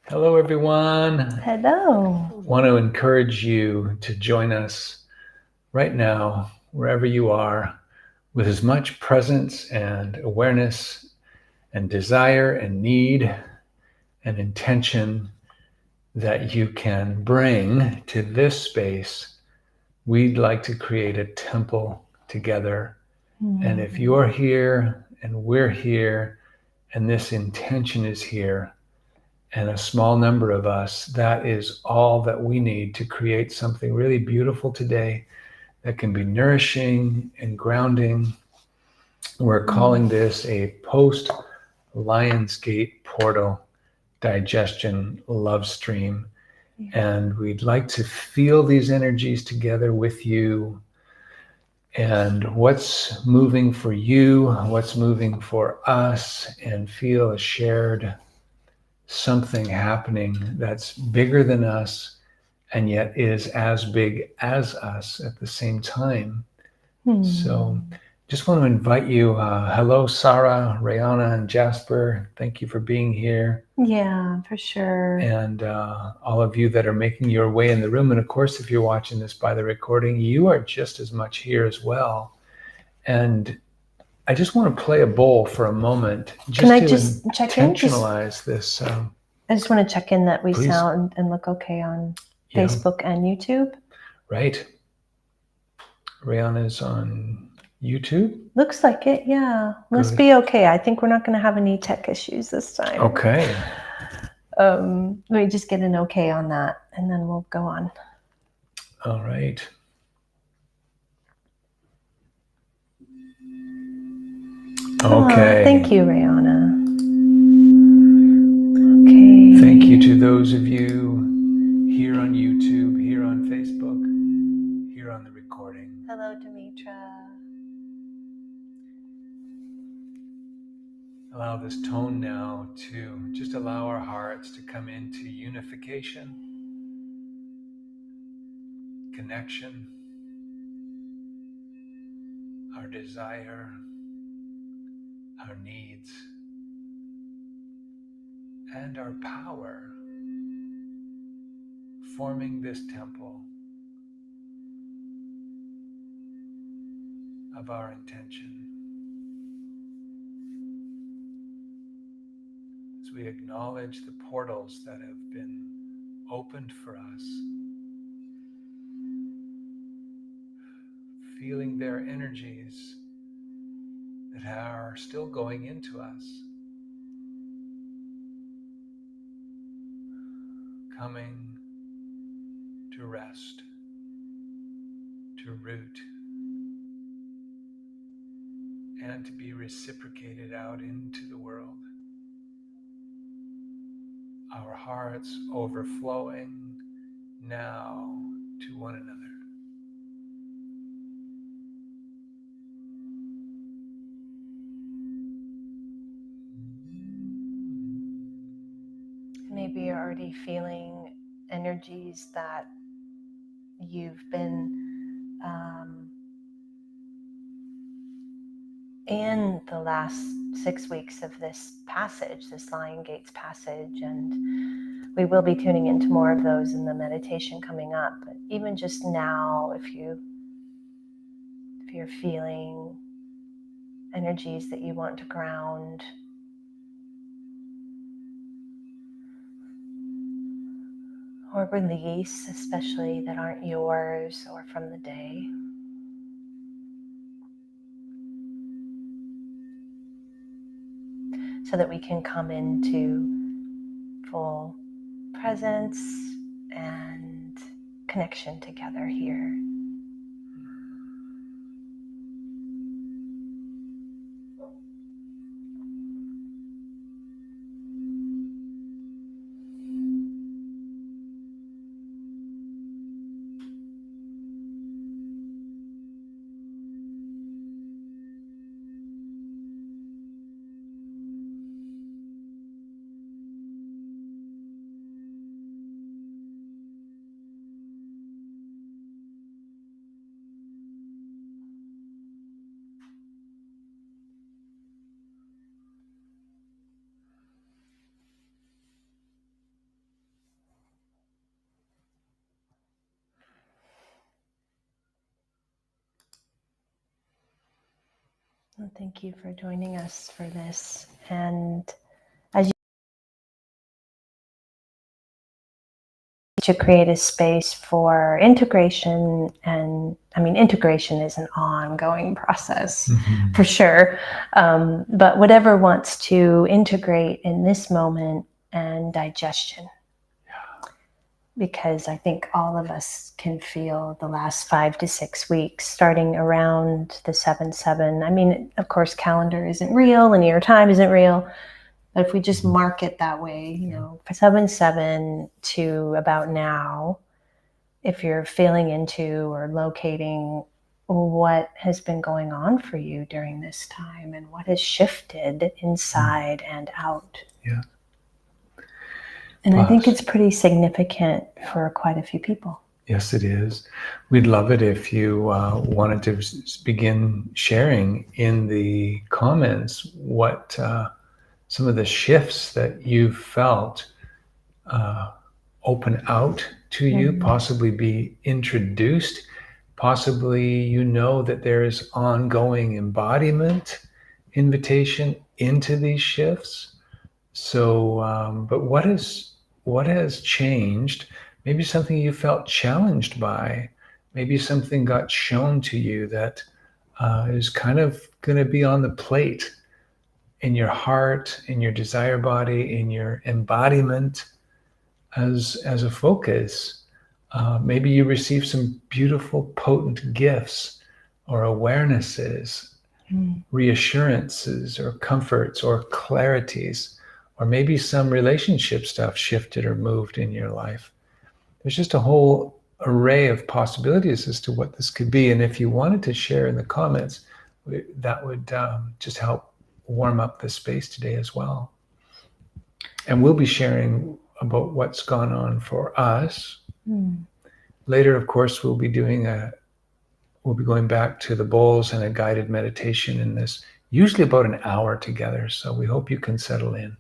Hello, everyone. Hello. I want to encourage you to join us right now, wherever you are, with as much presence and awareness and desire and need and intention that you can bring to this space. We'd like to create a temple together. And if you're here and we're here and this intention is here, and a small number of us, that is all that we need to create something really beautiful today that can be nourishing and grounding. We're calling this a post Lionsgate portal digestion love stream. And we'd like to feel these energies together with you and what's moving for you, what's moving for us, and feel a shared something happening that's bigger than us and yet is as big as us at the same time. So just want to invite you. Hello, Sarah, Rayana, and Jasper. Thank you for being here. Yeah, for sure. And all of you that are making your way in the room. And of course, if you're watching this by the recording, you are just as much here as well. And I just want to play a bowl for a moment. Can I just check in? Intentionalize this. I just want to check in that we Please. sound and look okay on Facebook and YouTube. Right. Rihanna's on YouTube. Looks like it, yeah. Must be okay. I think we're not going to have any tech issues this time. Okay. Let me just get an okay on that, and then we'll go on. All right. Okay. Thank you, Rihanna. Okay. Thank you to those of you here on YouTube, here on Facebook, here on the recording. Hello, Demetra. Allow this tone now to just allow our hearts to come into unification, connection, our desire, our needs, and our power, forming this temple of our intention. As we acknowledge the portals that have been opened for us, feeling their energies that are still going into us, coming to rest, to root, and to be reciprocated out into the world. Our hearts overflowing now to one another. Maybe you're already feeling energies that you've been in the last 6 weeks of this passage, this Lion Gates passage, and we will be tuning into more of those in the meditation coming up. But even just now, if you're feeling energies that you want to ground, or release, especially that aren't yours or from the day. So that we can come into full presence and connection together here. Well, thank you for joining us for this. And as you to create a space for integration, and I mean, integration is an ongoing process for sure. But whatever wants to integrate in this moment, and digestion. Because I think all of us can feel the last 5 to 6 weeks, starting around the 7/7. I mean, of course, calendar isn't real, linear time isn't real, but if we just mark it that way, you know, 7/7 to about now, if you're feeling into or locating what has been going on for you during this time and what has shifted inside and out. Yeah. And I think it's pretty significant for quite a few people. Yes, it is. We'd love it if you wanted to begin sharing in the comments what some of the shifts that you've felt open out to you, possibly be introduced, possibly you know that there is ongoing embodiment, invitation into these shifts. So, but what has changed? Maybe something you felt challenged by. Maybe something got shown to you that is kind of going to be on the plate in your heart, in your desire body, in your embodiment as a focus. Maybe you received some beautiful, potent gifts or awarenesses, reassurances or comforts or clarities, or maybe some relationship stuff shifted or moved in your life. There's just a whole array of possibilities as to what this could be. And if you wanted to share in the comments, that would just help warm up the space today as well. And we'll be sharing about what's gone on for us. Later, of course, we'll be going back to the bowls and a guided meditation in this, usually about an hour together. So we hope you can settle in.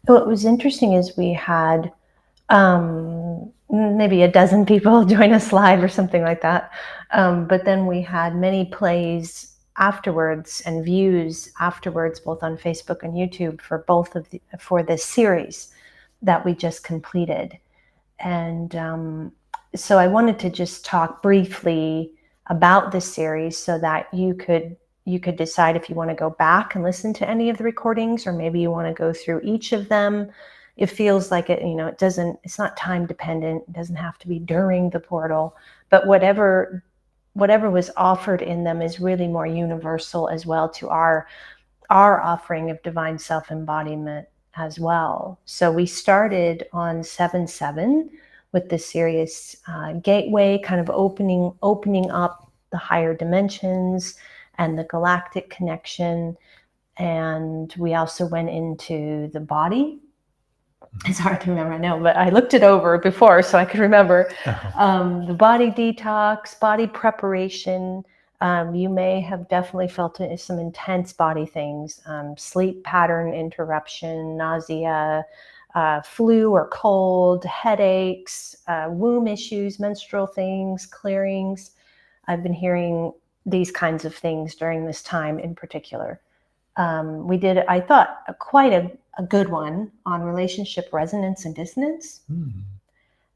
What was interesting is we had maybe a dozen people join us live or something like that. But then we had many plays afterwards and views afterwards, both on Facebook and YouTube for this series that we just completed. And so I wanted to just talk briefly about this series so that you could decide if you want to go back and listen to any of the recordings, or maybe you want to go through each of them. It feels like it, it's not time dependent. It doesn't have to be during the portal, but whatever was offered in them is really more universal as well to our offering of divine self embodiment as well. So we started on 7/7 with the serious gateway, kind of opening up the higher dimensions and the galactic connection. And we also went into the body. It's hard to remember, I know, but I looked it over before so I could remember. The body detox, body preparation. You may have definitely felt some intense body things, sleep pattern interruption, nausea, flu or cold, headaches, womb issues, menstrual things, clearings. I've been hearing these kinds of things during this time in particular. We did, I thought, quite a good one on relationship resonance and dissonance.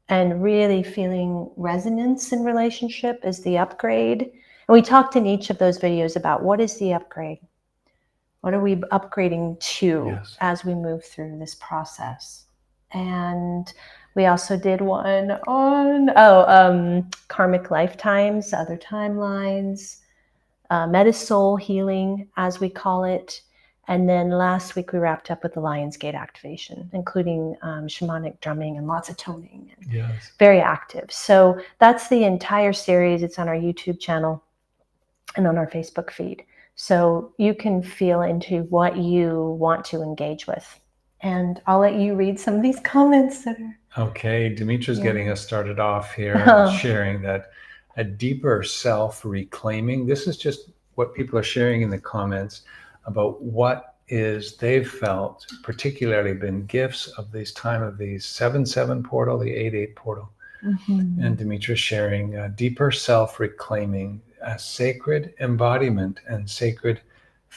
And really feeling resonance in relationship is the upgrade. And we talked in each of those videos about what is the upgrade? What are we upgrading to as we move through this process? And we also did one on karmic lifetimes, other timelines, metasoul healing, as we call it. And then last week we wrapped up with the Lion's Gate activation, including shamanic drumming and lots of toning. Very active. So that's the entire series. It's on our YouTube channel and on our Facebook feed. So you can feel into what you want to engage with. And I'll let you read some of these comments that are... Okay, Dimitra's getting us started off here, sharing that a deeper self reclaiming. This is just what people are sharing in the comments about what is they've felt, particularly been gifts of this time of the 7/7 portal, the 8/8 portal. And Dimitra's sharing deeper self reclaiming, a sacred embodiment and sacred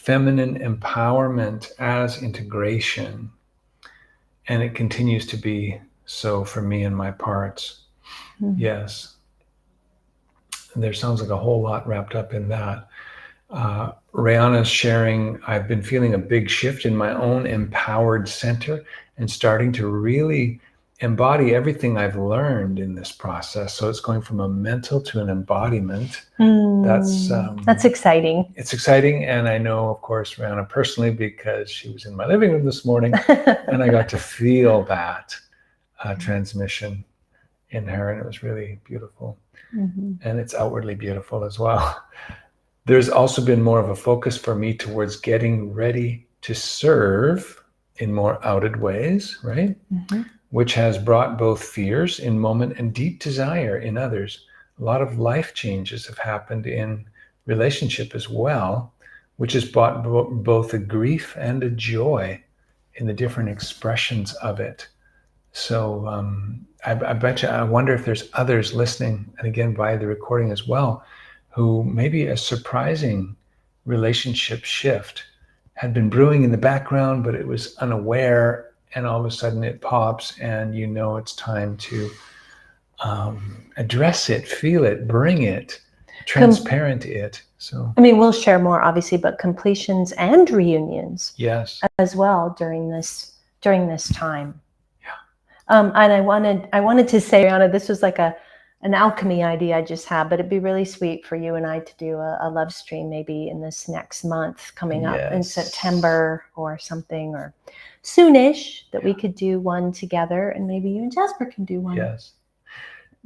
feminine empowerment as integration. And it continues to be so for me and my parts. Mm-hmm. Yes. There sounds like a whole lot wrapped up in that. Rihanna's sharing, I've been feeling a big shift in my own empowered center and starting to really embody everything I've learned in this process. So it's going from a mental to an embodiment. That's exciting. It's exciting. And I know, of course, Rihanna personally, because she was in my living room this morning and I got to feel that transmission in her, and it was really beautiful. Mm-hmm. And it's outwardly beautiful as well. There's also been more of a focus for me towards getting ready to serve in more outed ways, right? Mm-hmm. Which has brought both fears in moment and deep desire in others. A lot of life changes have happened in relationship as well, which has brought both a grief and a joy in the different expressions of it. So I bet you, I wonder if there's others listening, and again, via the recording as well, who maybe a surprising relationship shift had been brewing in the background, but it was unaware, and all of a sudden it pops, and you know it's time to address it, feel it, bring it, transparent it. So I mean, we'll share more, obviously, but completions and reunions, yes, as well during this time. And I wanted to say, Rihanna, this was like an alchemy idea I just had, but it'd be really sweet for you and I to do a love stream maybe in this next month coming up in September or something, or soonish, that we could do one together, and maybe you and Jasper can do one. Yes.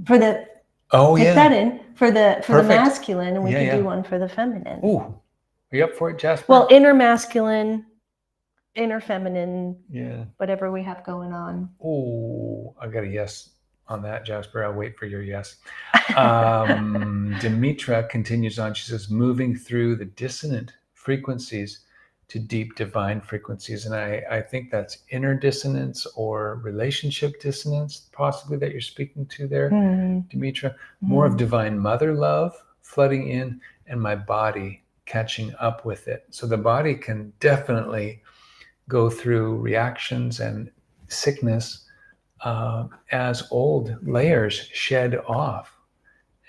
For the take that in for the masculine, and we could do one for the feminine. Ooh, are you up for it, Jasper? Well, inner masculine, inner feminine, whatever we have going on. Oh, I got a yes on that, Jasper. I'll wait for your yes. Demetra continues on. She says, moving through the dissonant frequencies to deep divine frequencies. And I think that's inner dissonance or relationship dissonance, possibly, that you're speaking to there, Demetra. More of divine mother love flooding in, and my body catching up with it. So the body can definitely go through reactions and sickness as old layers shed off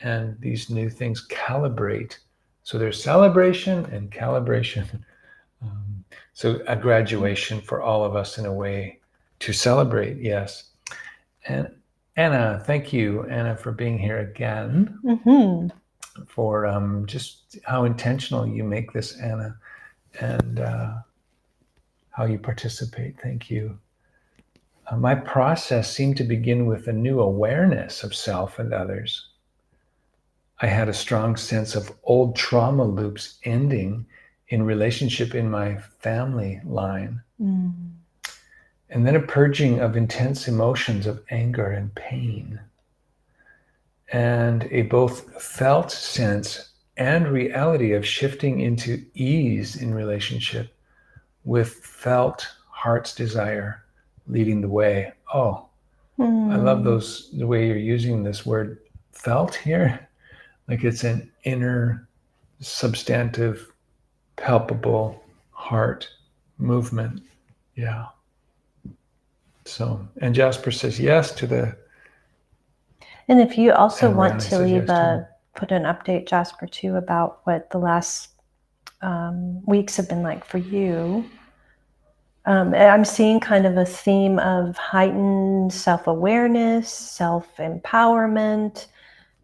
and these new things calibrate. So there's celebration and calibration. So a graduation for all of us in a way to celebrate, yes. And Anna, thank you, Anna, for being here again, for just how intentional you make this, Anna, and how you participate. Thank you. My process seemed to begin with a new awareness of self and others. I had a strong sense of old trauma loops ending in relationship in my family line. And then a purging of intense emotions of anger and pain. And a both felt sense and reality of shifting into ease in relationship with felt heart's desire leading the way. Oh, I love the way you're using this word felt here. Like it's an inner, substantive, palpable heart movement. Yeah. So, and Jasper says yes to the. And if you also want to leave put an update, Jasper, too, about what the last weeks have been like for you. I'm seeing kind of a theme of heightened self-awareness, self-empowerment,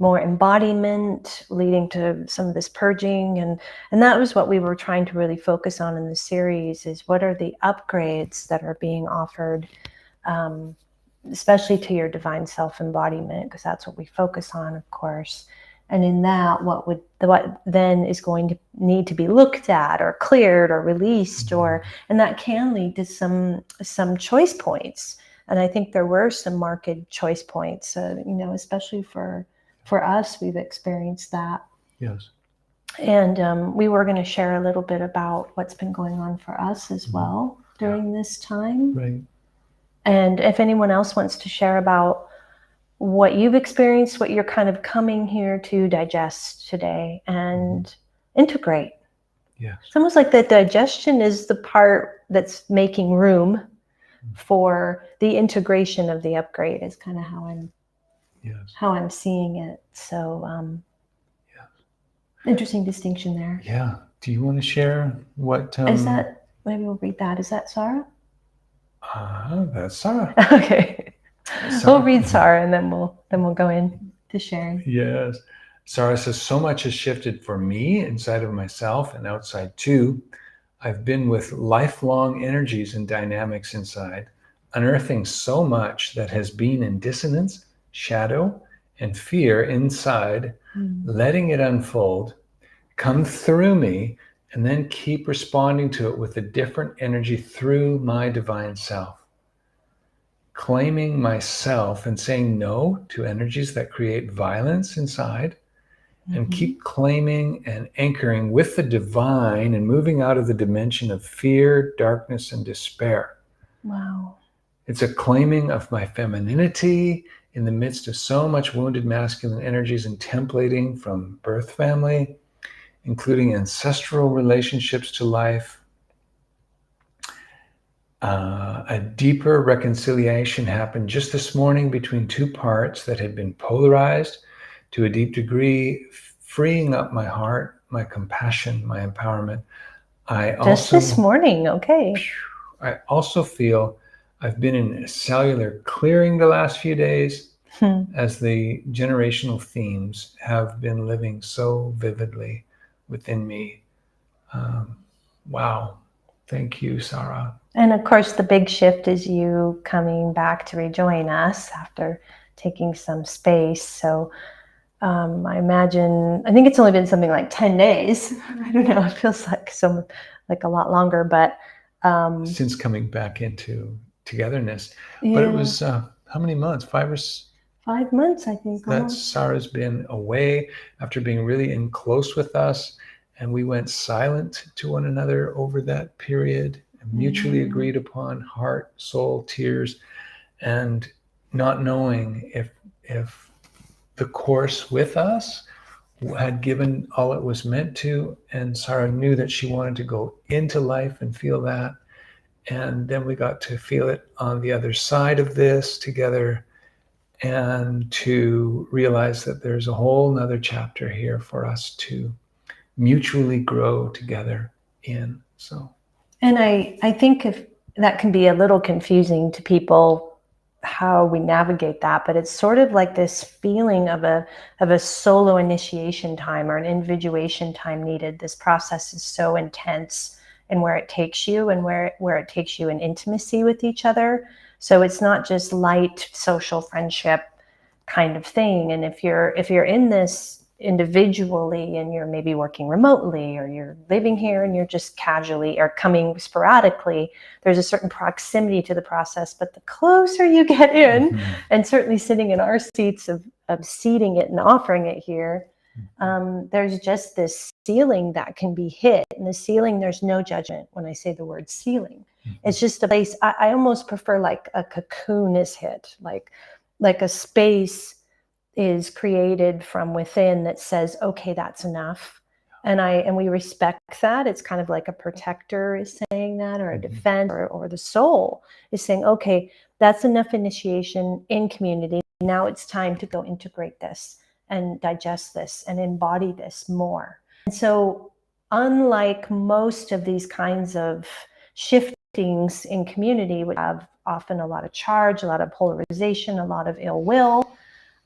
more embodiment, leading to some of this purging. And that was what we were trying to really focus on in the series, is what are the upgrades that are being offered, especially to your divine self-embodiment, because that's what we focus on, of course. And in that, what then is going to need to be looked at or cleared or released, and that can lead to some choice points. And I think there were some marked choice points, especially for us, we've experienced that. Yes. And we were going to share a little bit about what's been going on for us as well during this time. Right. And if anyone else wants to share about what you've experienced, what you're kind of coming here to digest today and integrate. Yes. It's almost like the digestion is the part that's making room for the integration of the upgrade, is kind of how I'm seeing it. So interesting distinction there. Yeah. Do you want to share what? Is that, maybe we'll read that. Is that Sarah? That's Sarah. Okay. Sarah. We'll read Sarah and then we'll go into sharing. Yes. Sarah says, so much has shifted for me inside of myself and outside too. I've been with lifelong energies and dynamics inside, unearthing so much that has been in dissonance, shadow, and fear inside, letting it unfold, come through me, and then keep responding to it with a different energy through my divine self. Claiming myself and saying no to energies that create violence inside, and keep claiming and anchoring with the divine and moving out of the dimension of fear, darkness, and despair. Wow. It's a claiming of my femininity in the midst of so much wounded masculine energies and templating from birth family, including ancestral relationships to life. A deeper reconciliation happened just this morning between two parts that had been polarized to a deep degree, freeing up my heart, my compassion, my empowerment. Just this morning, okay. I also feel I've been in a cellular clearing the last few days as the generational themes have been living so vividly within me. Wow. Thank you, Sarah. And of course, the big shift is you coming back to rejoin us after taking some space. So I think it's only been something like 10 days. I don't know. It feels like a lot longer, but since coming back into togetherness. Yeah. But it was how many months? 5 months, I think. That Sarah's been away after being really in close with us, and we went silent to one another over that period, and mutually agreed upon heart, soul, tears, and not knowing if the course with us had given all it was meant to, and Sarah knew that she wanted to go into life and feel that, and then we got to feel it on the other side of this together, and to realize that there's a whole nother chapter here for us to mutually grow together in. So, and I think if that can be a little confusing to people, how we navigate that, but it's sort of like this feeling of a solo initiation time or an individuation time needed. This process is so intense in where it takes you and where it takes you in intimacy with each other. So it's not just light social friendship kind of thing. And if you're in this individually and you're maybe working remotely, or you're living here and you're just casually or coming sporadically, there's a certain proximity to the process. But the closer you get in, and certainly sitting in our seats of seating it and offering it here, there's just this ceiling that can be hit. And the ceiling, there's no judgment when I say the word ceiling. It's just a place, I almost prefer like a cocoon is hit, like a space is created from within that says, okay, that's enough. And we respect that. It's kind of like a protector is saying that, or a defense, or the soul is saying, okay, that's enough initiation in community. Now it's time to go integrate this and digest this and embody this more. And so unlike most of these kinds of shiftings in community, which have often a lot of charge, a lot of polarization, a lot of ill will,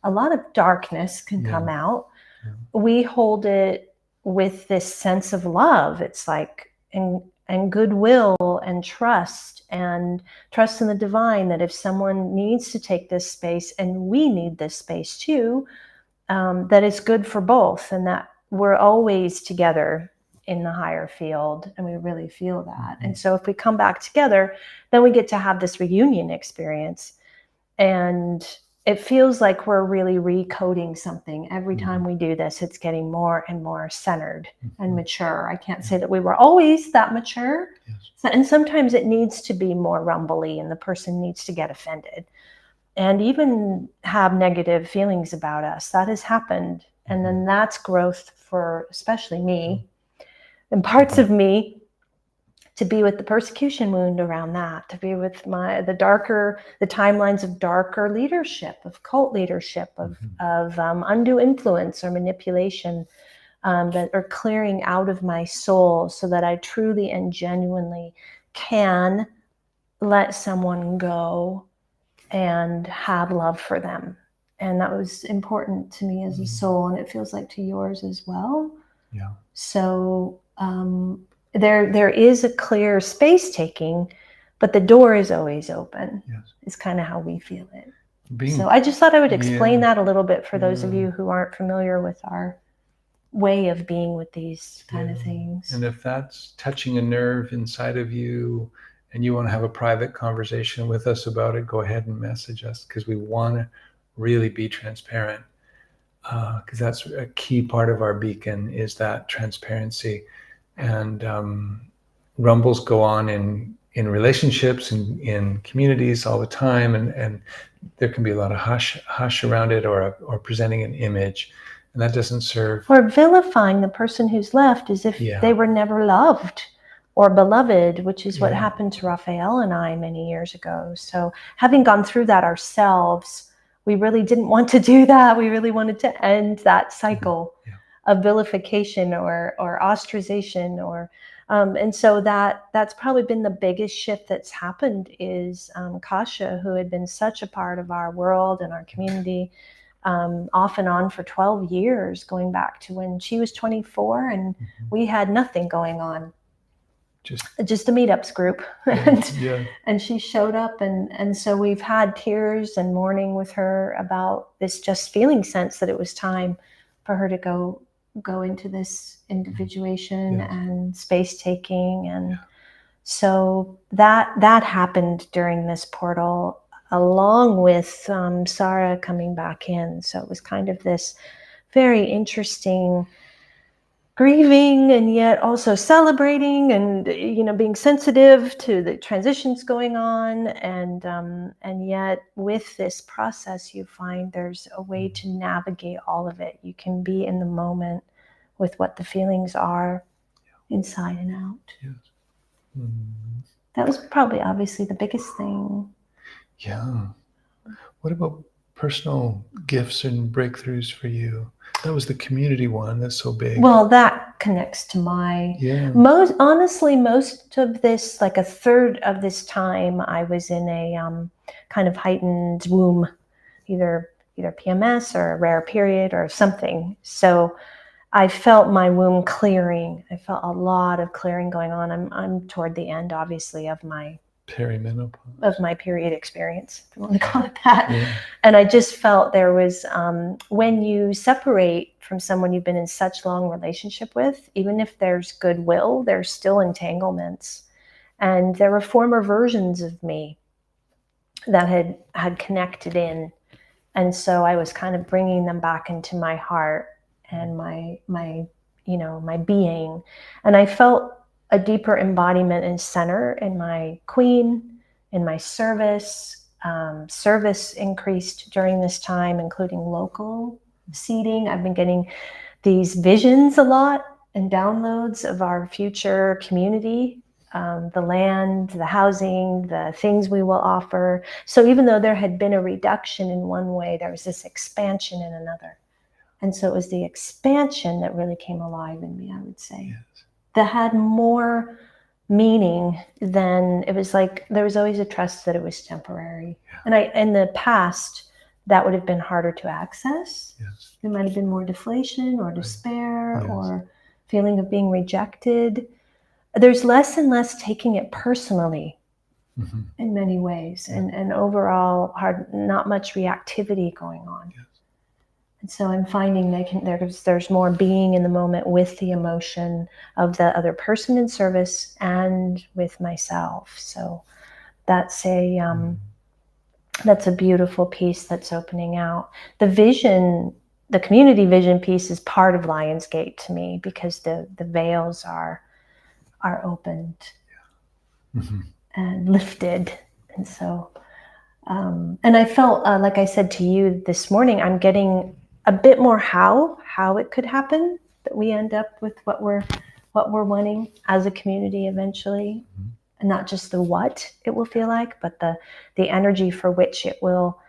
a lot of darkness can come out. We hold it with this sense of love. It's like, and goodwill and trust in the divine, that if someone needs to take this space and we need this space too, that it's good for both, and that we're always together in the higher field, and we really feel that. And so if we come back together, then we get to have this reunion experience, and it feels like we're really recoding something. Every time we do this, it's getting more and more centered and mature. I can't say that we were always that mature. Yes. And sometimes it needs to be more rumbly, and the person needs to get offended and even have negative feelings about us. That has happened. And then that's growth for especially me. and parts of me to be with the persecution wound around that, to be with the timelines of darker leadership, of cult leadership, of undue influence or manipulation, that are clearing out of my soul, so that I truly and genuinely can let someone go and have love for them. And that was important to me as a soul, and it feels like to yours as well. Yeah. So there is a clear space taking, but the door is always open. Yes. It's kind of how we feel it. So I just thought I would explain that a little bit for those of you who aren't familiar with our way of being with these kind of things. And if that's touching a nerve inside of you and you want to have a private conversation with us about it, go ahead and message us, because we want to really be transparent, because that's a key part of our beacon, is that transparency. And rumbles go on in relationships and in communities all the time, and there can be a lot of hush around it, or presenting an image, and that doesn't serve. Or vilifying the person who's left as if they were never loved or beloved, which is what happened to Raphael and I many years ago. So having gone through that ourselves, we really didn't want to do that. We really wanted to end that cycle of vilification or ostracization, or and so that's probably been the biggest shift that's happened, is Kasha, who had been such a part of our world and our community, off and on for 12 years, going back to when she was 24 and we had nothing going on, just a meetups group. And she showed up, and so we've had tears and mourning with her about this just feeling sense that it was time for her to go into this individuation and space taking. And so that happened during this portal, along with Sarah coming back in. So it was kind of this very interesting grieving, and yet also celebrating, and being sensitive to the transitions going on, and yet with this process you find there's a way to navigate all of it. You can be in the moment with what the feelings are, inside and out. That was probably obviously the biggest thing. What about personal gifts and breakthroughs for you? That was the community one. That's so big. Well, that connects to my most of this, like a third of this time, I was in a kind of heightened womb, either PMS or a rare period or something. So I felt my womb clearing. I felt a lot of clearing going on. I'm toward the end, obviously, of my perimenopause, of my period experience, if you want to call it that. And I just felt there was, when you separate from someone you've been in such long relationship with, even if there's goodwill, there's still entanglements. And there were former versions of me that had connected in. And so I was kind of bringing them back into my heart and my being. And I felt a deeper embodiment and center in my queen, in my service. Service increased during this time, including local seeding. I've been getting these visions a lot and downloads of our future community, the land, the housing, the things we will offer. So even though there had been a reduction in one way, there was this expansion in another. And so it was the expansion that really came alive in me, I would say. That had more meaning than, it was like there was always a trust that it was temporary. And in the past, that would have been harder to access. There might have been more deflation or despair or feeling of being rejected. There's less and less taking it personally in many ways, and overall not much reactivity going on. And so I'm finding there's more being in the moment with the emotion of the other person in service and with myself. So that's a beautiful piece that's opening out. The vision, the community vision piece, is part of Lionsgate to me, because the veils are opened and lifted. And so, and I felt, like I said to you this morning, I'm getting a bit more how it could happen, that we end up with what we're what we're wanting as a community eventually. Mhm. And not just the what it will feel like, but the energy for which it will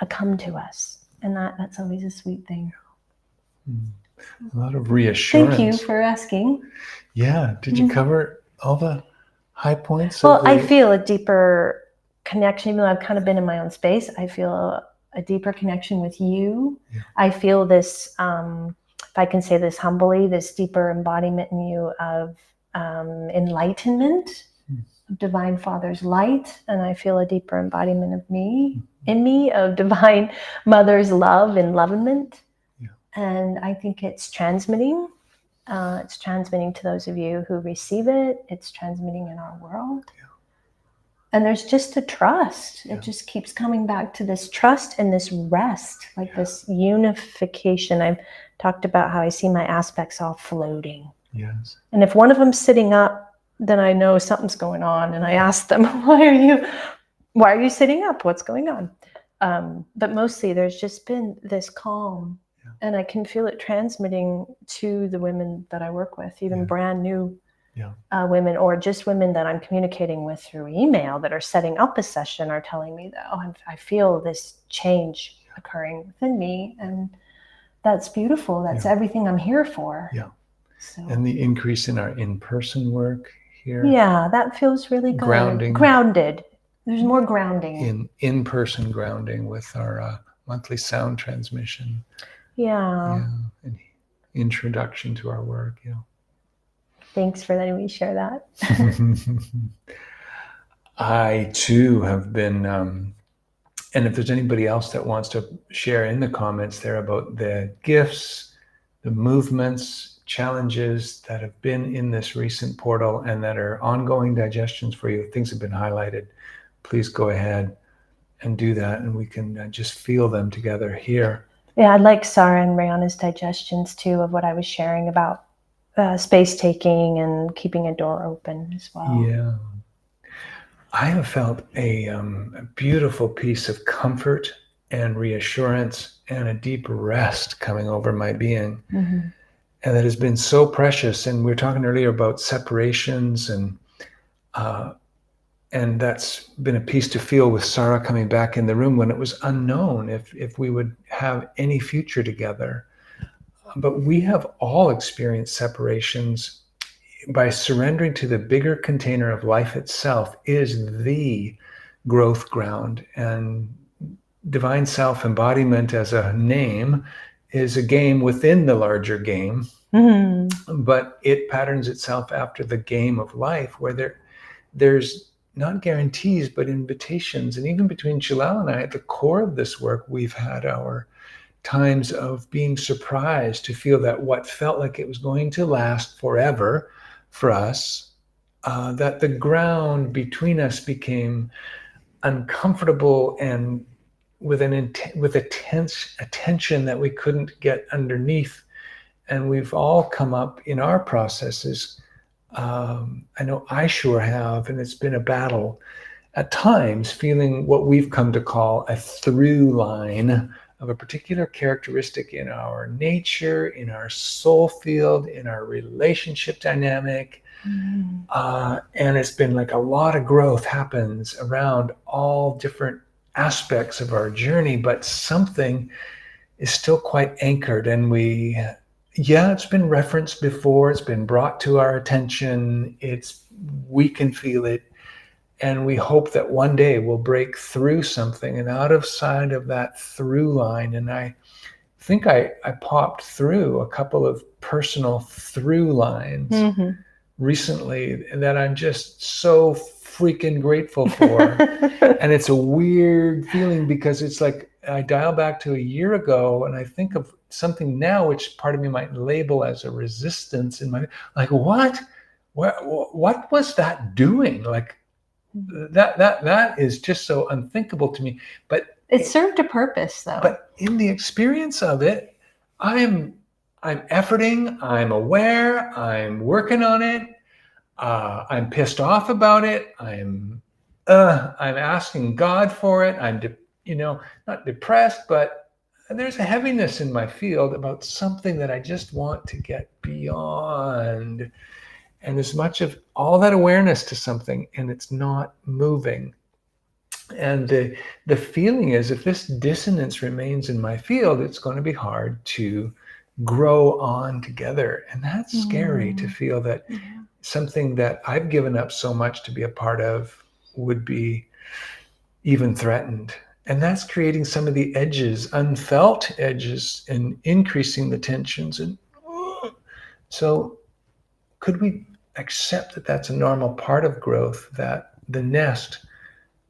come to us. And that's always a sweet thing. A lot of reassurance. Thank you for asking. Yeah. Did you cover all the high points? Well, I feel a deeper connection, even though I've kind of been in my own space. I feel a deeper connection with you. Yeah. I feel this, if I can say this humbly, this deeper embodiment in you of enlightenment, of Divine Father's light. And I feel a deeper embodiment of me, in me, of Divine Mother's love and lovement. Yeah. And I think it's transmitting. It's transmitting to those of you who receive it. It's transmitting in our world. Yeah. And there's just a trust. It just keeps coming back to this trust and this rest, like this unification. I've talked about how I see my aspects all floating. Yes. And if one of them's sitting up, then I know something's going on. And I ask them, why are you sitting up? What's going on? But mostly there's just been this calm. And I can feel it transmitting to the women that I work with, even brand new women, or just women that I'm communicating with through email that are setting up a session, are telling me that, I feel this change occurring within me. And that's beautiful. That's everything I'm here for. Yeah. So. And the increase in our in-person work here. Yeah, that feels really good. Grounded. There's more grounding. In-person grounding with our monthly sound transmission. Yeah. And introduction to our work. Yeah. Thanks for letting me share that. I too have been, and if there's anybody else that wants to share in the comments there about the gifts, the movements, challenges that have been in this recent portal and that are ongoing digestions for you, things have been highlighted, please go ahead and do that, and we can just feel them together here. Yeah, I'd like Sarah and Rihanna's digestions too, of what I was sharing about space taking and keeping a door open as well. Yeah. I have felt a beautiful piece of comfort and reassurance and a deep rest coming over my being. Mm-hmm. And that has been so precious. And we were talking earlier about separations, and that's been a piece to feel with Sarah coming back in the room when it was unknown if we would have any future together. But we have all experienced separations. By surrendering to the bigger container of life itself is the growth ground. And Divine Self Embodiment as a name is a game within the larger game. Mm-hmm. But it patterns itself after the game of life, where there's not guarantees, but invitations. And even between Jelelle and I, at the core of this work, we've had our times of being surprised to feel that what felt like it was going to last forever for us, that the ground between us became uncomfortable and with a tense attention that we couldn't get underneath. And we've all come up in our processes. I know I sure have, and it's been a battle at times, feeling what we've come to call a through line of a particular characteristic in our nature, in our soul field, in our relationship dynamic. Mm-hmm. And it's been like a lot of growth happens around all different aspects of our journey, but something is still quite anchored. And it's been referenced before, it's been brought to our attention, we can feel it. And we hope that one day we'll break through something and out of sight of that through line. And I think I popped through a couple of personal through lines recently that I'm just so freaking grateful for. And it's a weird feeling because it's like I dial back to a year ago and I think of something now which part of me might label as a resistance in my, like, what was that doing? Like, that is just so unthinkable to me. But it served a purpose, though. But in the experience of it, I'm efforting, I'm aware, I'm working on it, I'm pissed off about it, I'm asking God for it, I'm not depressed, but there's a heaviness in my field about something that I just want to get beyond. And there's much of all that awareness to something, and it's not moving. And the feeling is, if this dissonance remains in my field, it's going to be hard to grow on together. And that's scary, to feel that something that I've given up so much to be a part of would be even threatened. And that's creating some of the edges, unfelt edges, and increasing the tensions. And so could we accept that that's a normal part of growth, that the nest,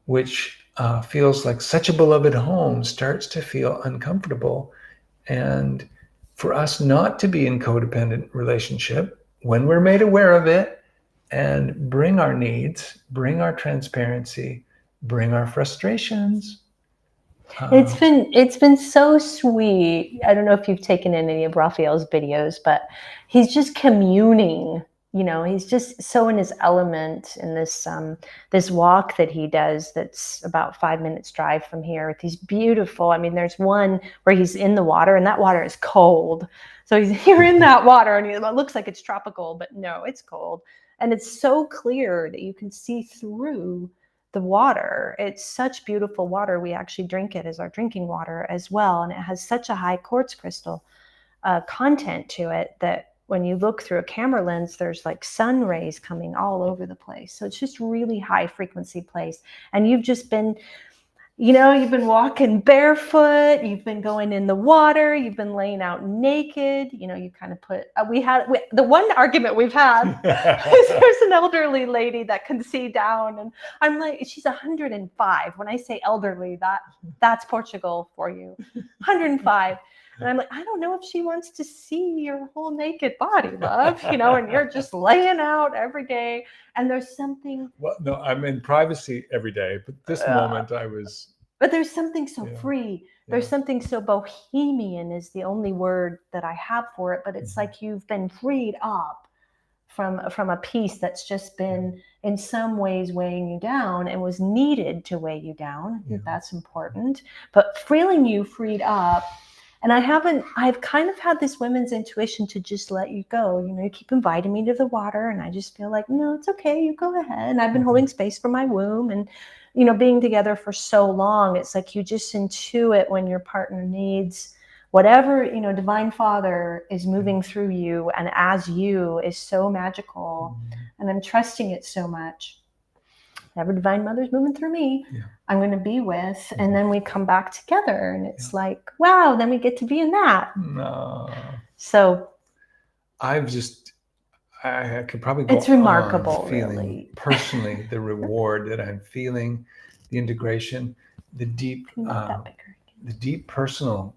which feels like such a beloved home, starts to feel uncomfortable, and for us not to be in codependent relationship when we're made aware of it, and bring our needs, bring our transparency, bring our frustrations. It's been so sweet. I don't know if you've taken in any of Raphael's videos, but he's just communing. He's just so in his element in this walk that he does. That's about 5 minutes drive from here. With these beautiful. I mean, there's one where he's in the water, and that water is cold. So you're in that water, and it looks like it's tropical, but no, it's cold, and it's so clear that you can see through the water. It's such beautiful water. We actually drink it as our drinking water as well. And it has such a high quartz crystal content to it that when you look through a camera lens, there's like sun rays coming all over the place. So it's just really high frequency place. And you've just been, you've been walking barefoot, you've been going in the water, you've been laying out naked, you kind of put, the one argument we've had is there's an elderly lady that can see down, and I'm like, she's 105. When I say elderly, that's Portugal for you, 105. And I'm like, I don't know if she wants to see your whole naked body, love, and you're just laying out every day. And there's something. Well, no, I'm in privacy every day, but this moment I was. But there's something so free. There's something so bohemian is the only word that I have for it. But it's like you've been freed up from a piece that's just been in some ways weighing you down and was needed to weigh you down. I think that's important. But feeling you freed up. And I've kind of had this women's intuition to just let you go. You keep inviting me to the water, and I just feel like, no, it's okay. You go ahead. And I've been holding space for my womb, and, being together for so long, it's like you just intuit when your partner needs whatever, Divine Father is moving through you and as you is so magical. And I'm trusting it so much. Whatever Divine Mother's moving through me, I'm going to be with. And then we come back together, and it's like, wow, then we get to be in that. No. So I could probably go it's remarkable, on feeling really. Personally the reward that I'm feeling, the integration, the deep personal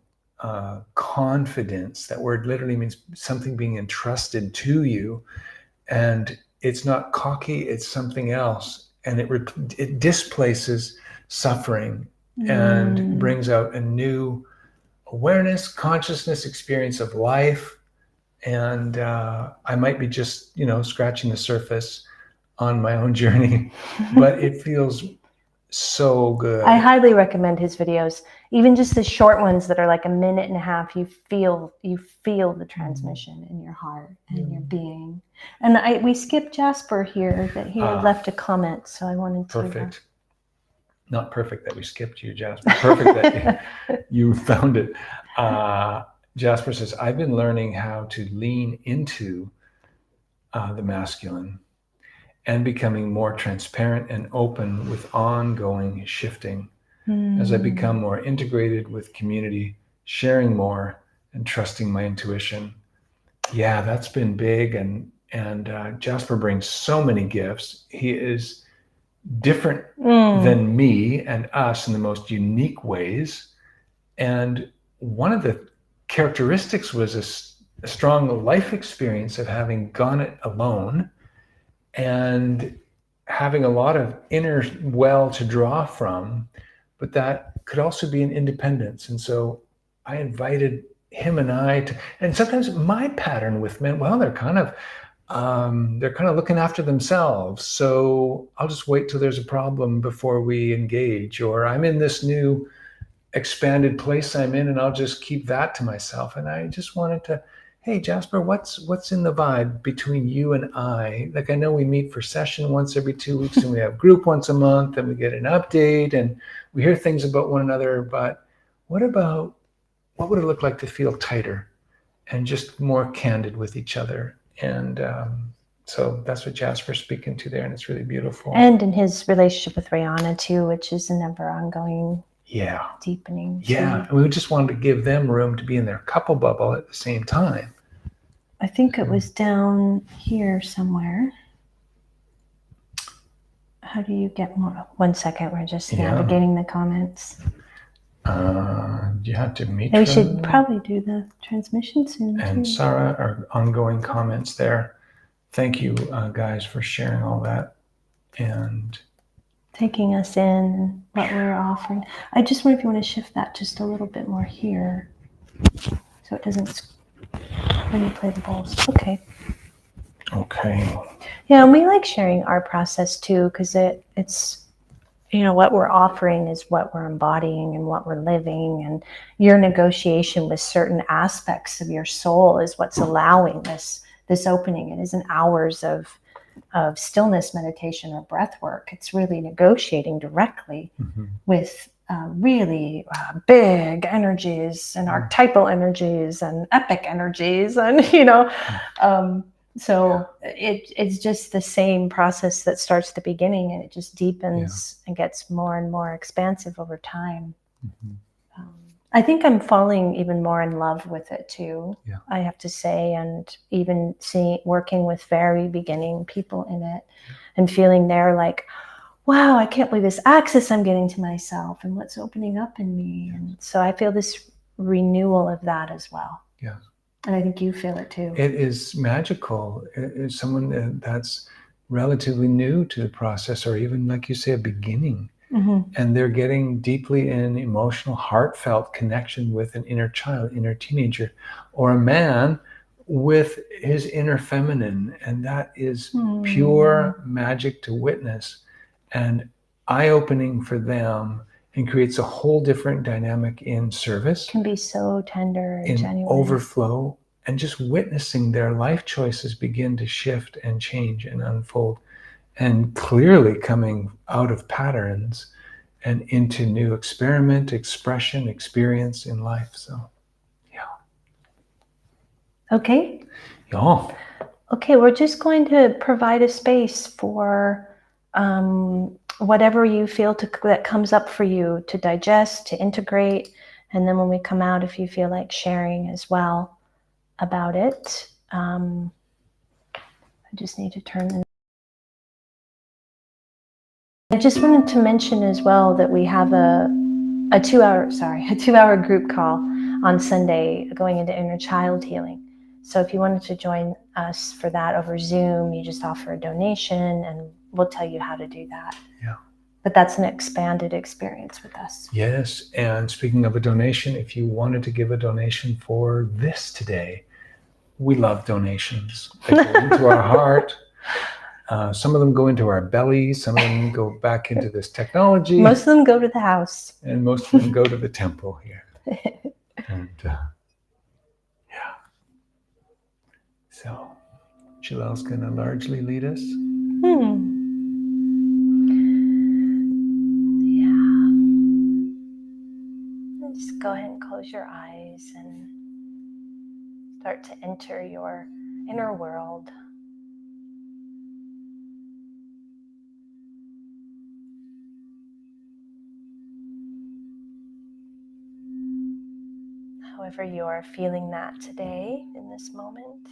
confidence. That word literally means something being entrusted to you, and it's not cocky, it's something else. And it displaces suffering and brings out a new awareness, consciousness, experience of life. And I might be just, scratching the surface on my own journey, but it feels so good. I highly recommend his videos, even just the short ones that are like a minute and a half. You feel the transmission in your heart and your being. And we skipped Jasper here, that he had left a comment, so I wanted to. Perfect. Not perfect that we skipped you, Jasper. Perfect that you found it. Jasper says, I've been learning how to lean into the masculine and becoming more transparent and open with ongoing shifting as I become more integrated with community, sharing more and trusting my intuition. Yeah, that's been big. And Jasper brings so many gifts. He is different than me and us in the most unique ways. And one of the characteristics was a strong life experience of having gone it alone and having a lot of inner well to draw from, but that could also be an independence. And so I invited him and I to, and sometimes my pattern with men, well, they're kind of looking after themselves. So I'll just wait till there's a problem before we engage, or I'm in this new expanded place I'm in, and I'll just keep that to myself. And I just wanted to, hey Jasper, what's in the vibe between you and I? Like, I know we meet for session once every 2 weeks, and we have group once a month, and we get an update, and we hear things about one another. But what would it look like to feel tighter and just more candid with each other? And so that's what Jasper's speaking to there, and it's really beautiful. And in his relationship with Rihanna too, which is an ever ongoing deepening. Yeah, and we just wanted to give them room to be in their couple bubble at the same time. I think it was down here somewhere. How do you get more? 1 second, we're just navigating the comments. You have to meet. We should probably do the transmission soon. And too. Sarah, our ongoing comments there. Thank you, guys, for sharing all that and taking us in what we're offering. I just wonder if you want to shift that just a little bit more here, so it doesn't when you play the bowls. Okay. Yeah, and we like sharing our process too, because it's what we're offering is what we're embodying and what we're living, and your negotiation with certain aspects of your soul is what's allowing this opening. It isn't hours of stillness meditation or breath work. It's really negotiating directly with really big energies and archetypal energies and epic energies, and so it's just the same process that starts at the beginning, and it just deepens and gets more and more expansive over time. I think I'm falling even more in love with it too, I have to say, and even working with very beginning people in it and feeling they're like, wow, I can't believe this access I'm getting to myself and what's opening up in me. And so I feel this renewal of that as well. Yeah. And I think you feel it too. It is magical. It's someone that's relatively new to the process, or even, like you say, a beginning. And they're getting deeply in emotional, heartfelt connection with an inner child, inner teenager, or a man with his inner feminine. And that is pure magic to witness and eye-opening for them, and creates a whole different dynamic in service. It can be so tender and in genuine. Overflow, and just witnessing their life choices begin to shift and change and unfold, and clearly coming out of patterns and into new experiment, expression, experience in life. So, Okay. Yeah. Okay, we're just going to provide a space for whatever you feel that comes up for you to digest, to integrate. And then when we come out, if you feel like sharing as well about it, I just need to turn the... I just wanted to mention as well that we have a 2-hour group call on Sunday going into inner child healing. So if you wanted to join us for that over Zoom, you just offer a donation and we'll tell you how to do that. Yeah. But that's an expanded experience with us. Yes. And speaking of a donation, if you wanted to give a donation for this today, we love donations. They go into our heart. Some of them go into our belly. Some of them go back into this technology. Most of them go to the house. And most of them go to the temple here. And so Jelelle's going to largely lead us. Just go ahead and close your eyes and start to enter your inner world. However you are feeling that today in this moment.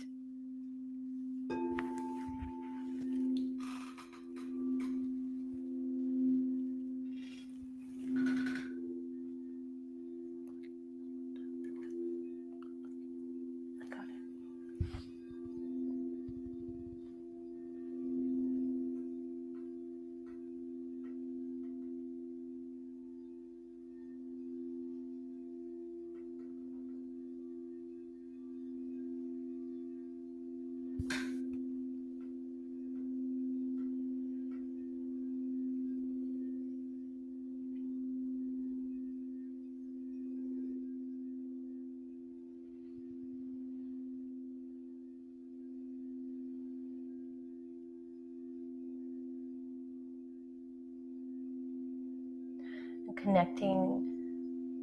and connecting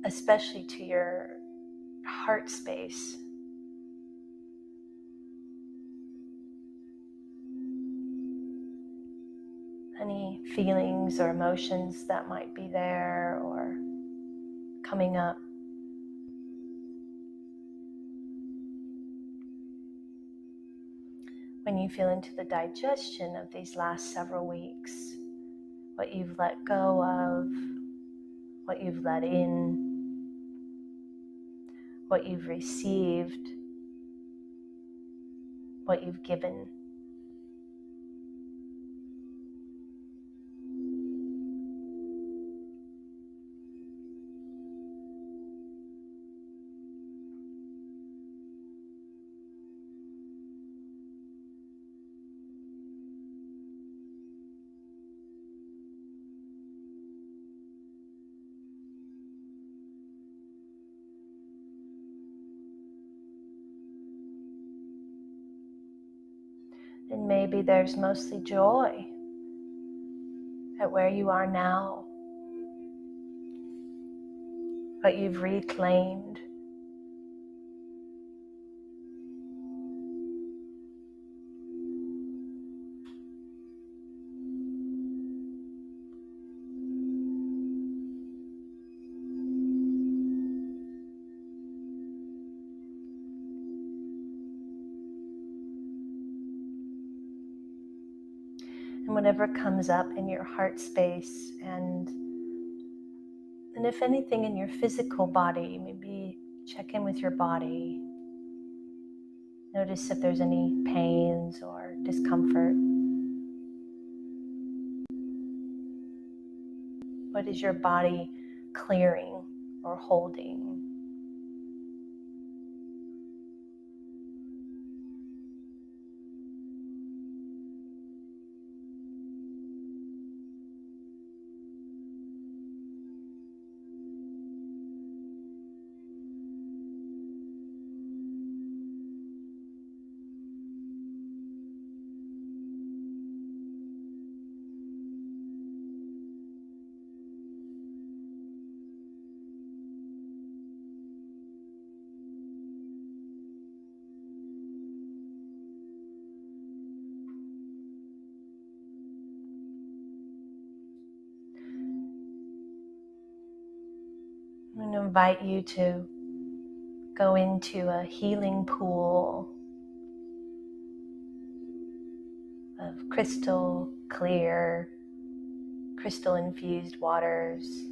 especially to your heart space. Any feelings or emotions that might be there or coming up. When you feel into the digestion of these last several weeks, what you've let go of, what you've let in, what you've received, what you've given. And maybe there's mostly joy at where you are now, what you've reclaimed. And whatever comes up in your heart space, and if anything in your physical body, maybe check in with your body. Notice if there's any pains or discomfort. What is your body clearing or holding? I'm going to invite you to go into a healing pool of crystal clear, crystal infused waters.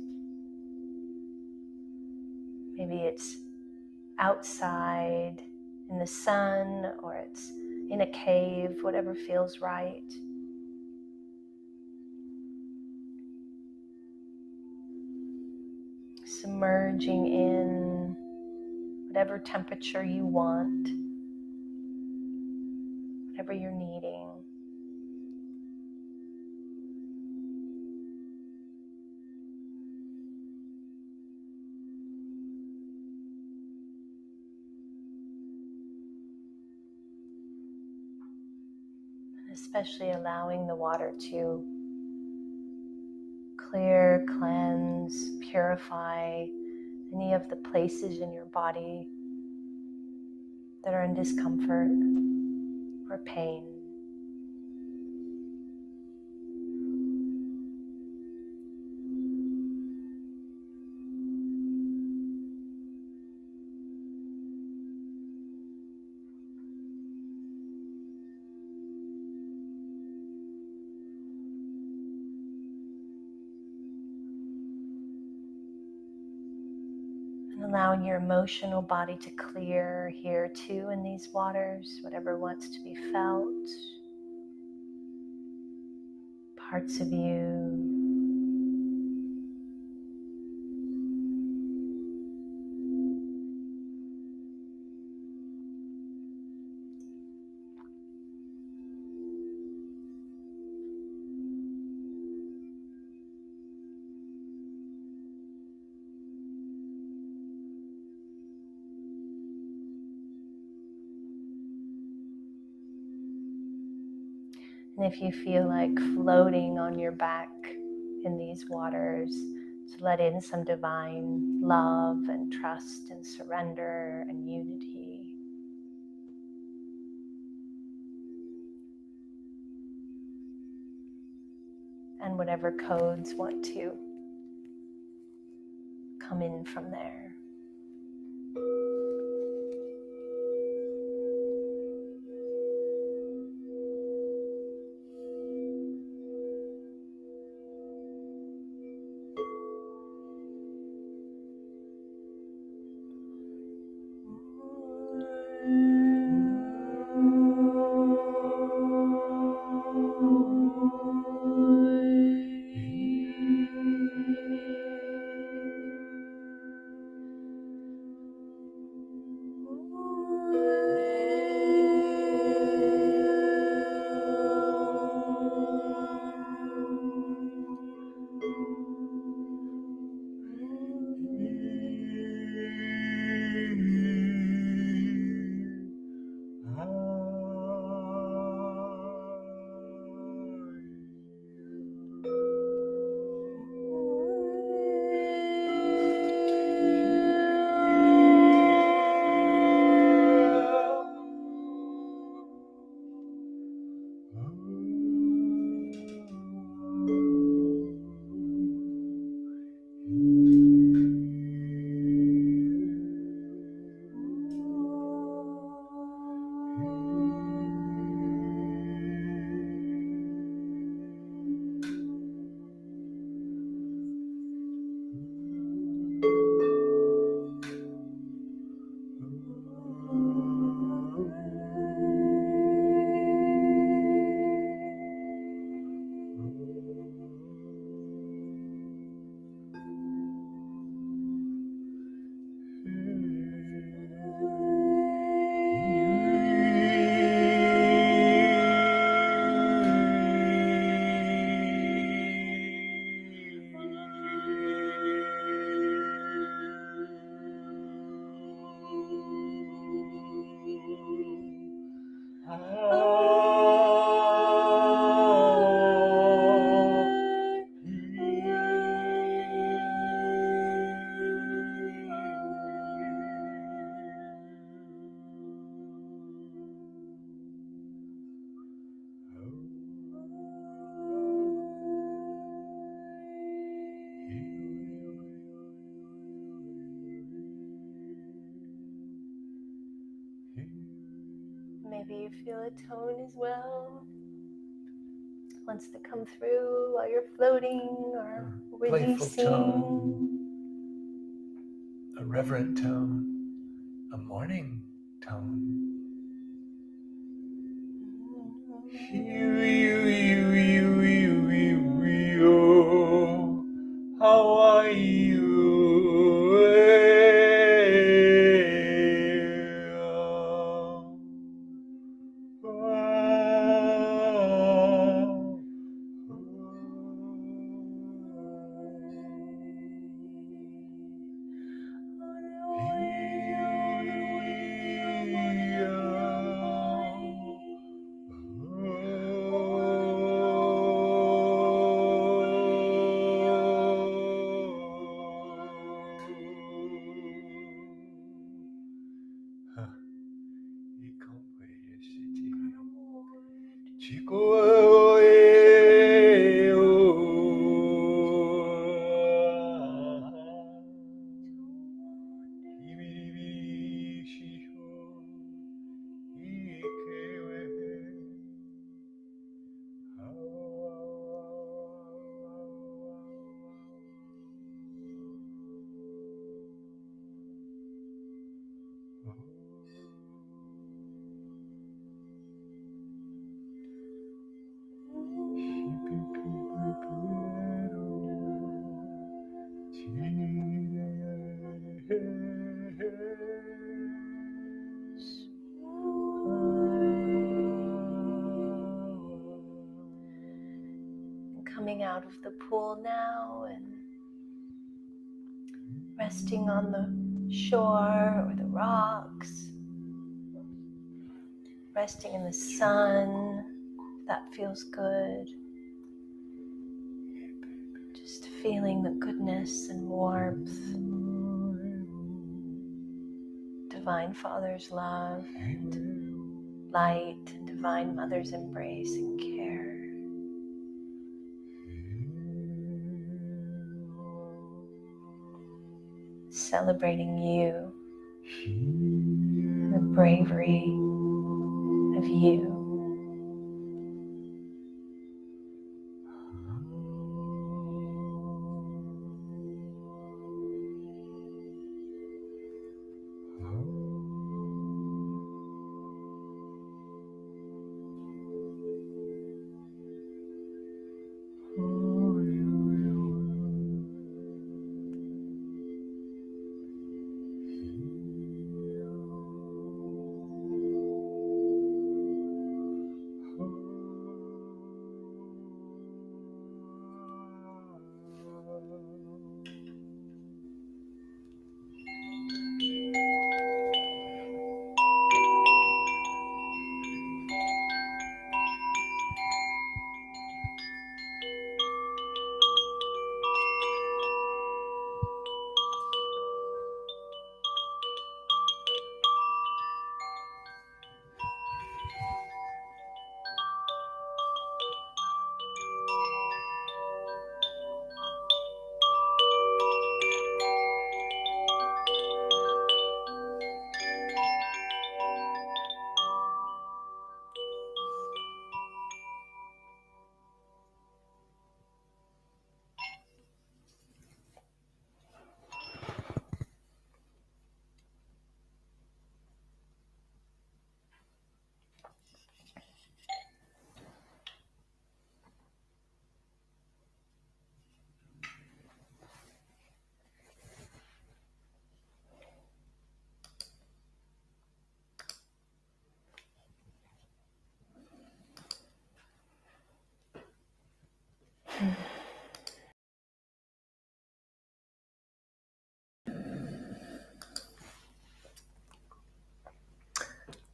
Maybe it's outside in the sun, or it's in a cave, whatever feels right. Submerging in whatever temperature you want, whatever you're needing. Especially allowing the water to clear, cleanse, purify any of the places in your body that are in discomfort or pain. Allowing your emotional body to clear here too in these waters, whatever wants to be felt, parts of you. And if you feel like floating on your back in these waters, To let in some divine love and trust and surrender and unity. And whatever codes want to come in from there. Maybe you feel a tone as well. Wants to come through while you're floating or Playful releasing. tone, a reverent tone, a morning tone. How are you? Coming out of the pool now and resting on the shore or the rocks, resting in the sun, if that feels good. Just feeling the goodness and warmth, Divine Father's love and light, and Divine Mother's embrace and care. Celebrating you, the bravery of you.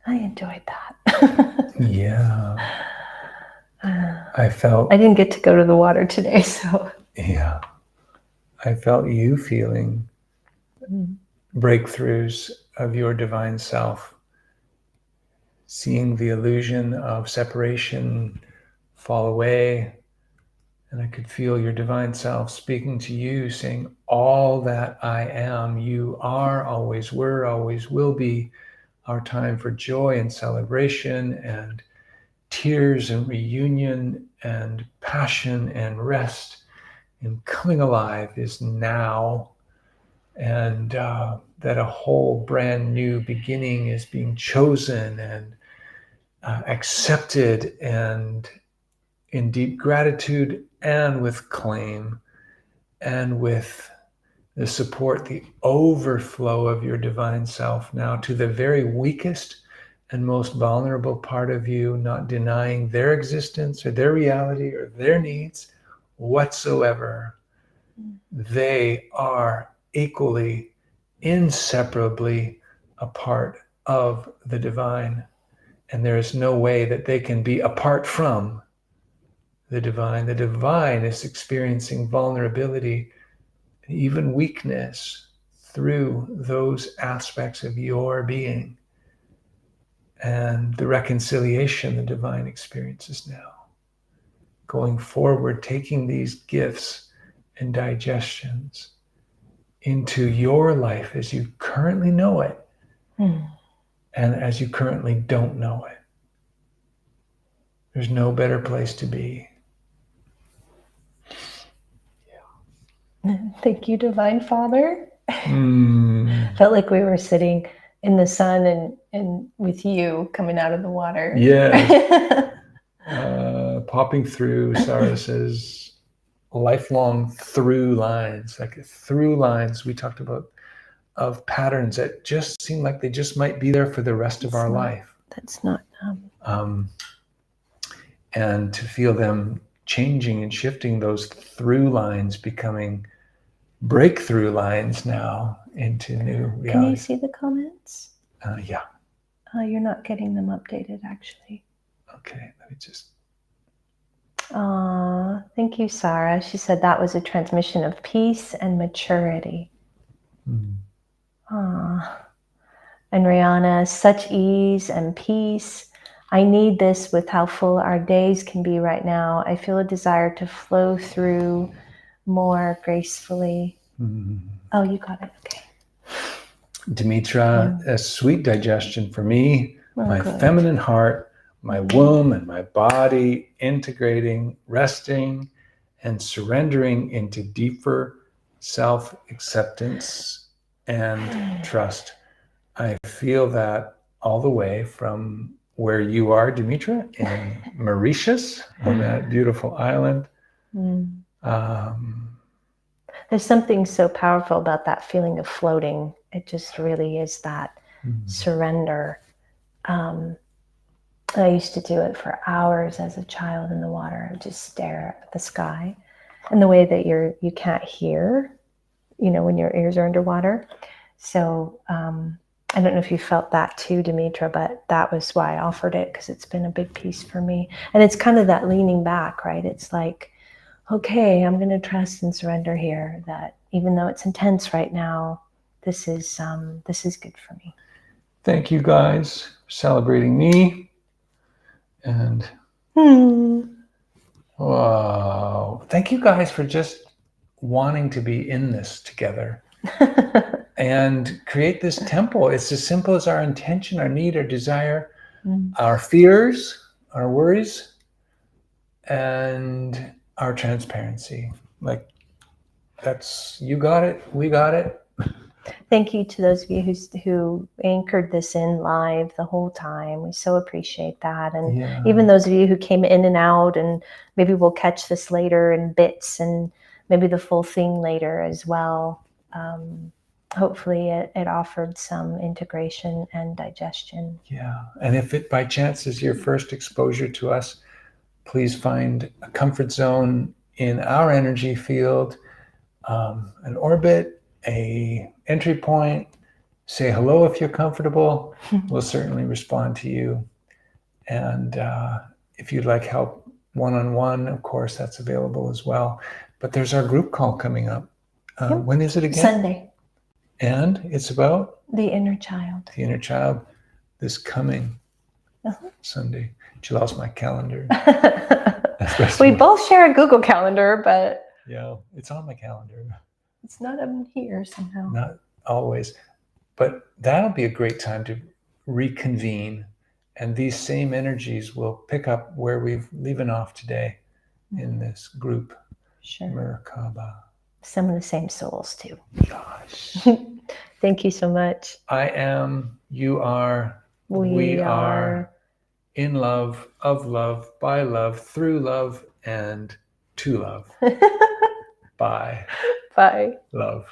I enjoyed that. Yeah. I felt... I didn't get to go to the water today, so... Yeah. I felt you feeling breakthroughs of your divine self, seeing the illusion of separation fall away. And I could feel your divine self speaking to you, saying, all that I am, you are, always were, always will be. Our time for joy and celebration and tears and reunion and passion and rest and coming alive is now. And that a whole brand new beginning is being chosen and accepted, and in deep gratitude and with claim and with the support, the overflow of your divine self now to the very weakest and most vulnerable part of you, not denying their existence or their reality or their needs whatsoever. They are equally, inseparably a part of the divine. And there is no way that they can be apart from the divine. The divine is experiencing vulnerability, even weakness, through those aspects of your being. And the reconciliation the divine experiences now. Going forward, taking these gifts and digestions into your life as you currently know it, and as you currently don't know it. There's no better place to be. Thank you, Divine Father. Felt like we were sitting in the sun and with you coming out of the water. Yeah. Popping through, Sarah says, lifelong through lines, like through lines we talked about, of patterns that just seem like they just might be there for the rest of our life. That's not... and to feel them changing and shifting, those through lines becoming breakthrough lines now into new reality. Can you see the comments? Yeah. You're not getting them updated, actually. Okay, let me just... Thank you, Sarah. She said that was a transmission of peace and maturity. Aw. And Rihanna, such ease and peace. I need this with how full our days can be right now. I feel a desire to flow through more gracefully. Oh, you got it. Okay. Dimitra, a sweet digestion for me, my good. feminine heart, my womb and my body integrating, resting, and surrendering into deeper self-acceptance and trust. I feel that all the way from where you are, Dimitra, in Mauritius, on that beautiful island. There's something so powerful about that feeling of floating. It just really is that surrender. I used to do it for hours as a child in the water. I would just stare at the sky, and the way that you can't hear, when your ears are underwater. So I don't know if you felt that too, Dimitra, but that was why I offered it, because it's been a big piece for me. And it's kind of that leaning back, right? It's like, okay, I'm going to trust and surrender here, that even though it's intense right now, this is good for me. Thank you guys for celebrating me. And wow, thank you guys for just wanting to be in this together and create this temple. It's as simple as our intention, our need, our desire, our fears, our worries, and our transparency. Like, that's, you got it, we got it. Thank you to those of you who anchored this in live the whole time. We so appreciate that. And even those of you who came in and out, and maybe we'll catch this later in bits and maybe the full thing later as well. Hopefully it offered some integration and digestion. Yeah. And if it by chance is your first exposure to us, please find a comfort zone in our energy field, an orbit, a entry point. Say hello if you're comfortable. We'll certainly respond to you. And if you'd like help one-on-one, of course, that's available as well. But there's our group call coming up. When is it again? Sunday. And it's about? The inner child. The inner child, this coming Sunday. Jelelle's my calendar. We both share a Google Calendar, but... Yeah, it's on my calendar. It's not on here somehow. Not always. But that'll be a great time to reconvene. And these same energies will pick up where we've leaving off today in this group. Sure. Merkaba. Some of the same souls too. Gosh. Thank you so much. I am, you are, we are in love, of love, by love, through love, and to love. Bye. Bye. Love.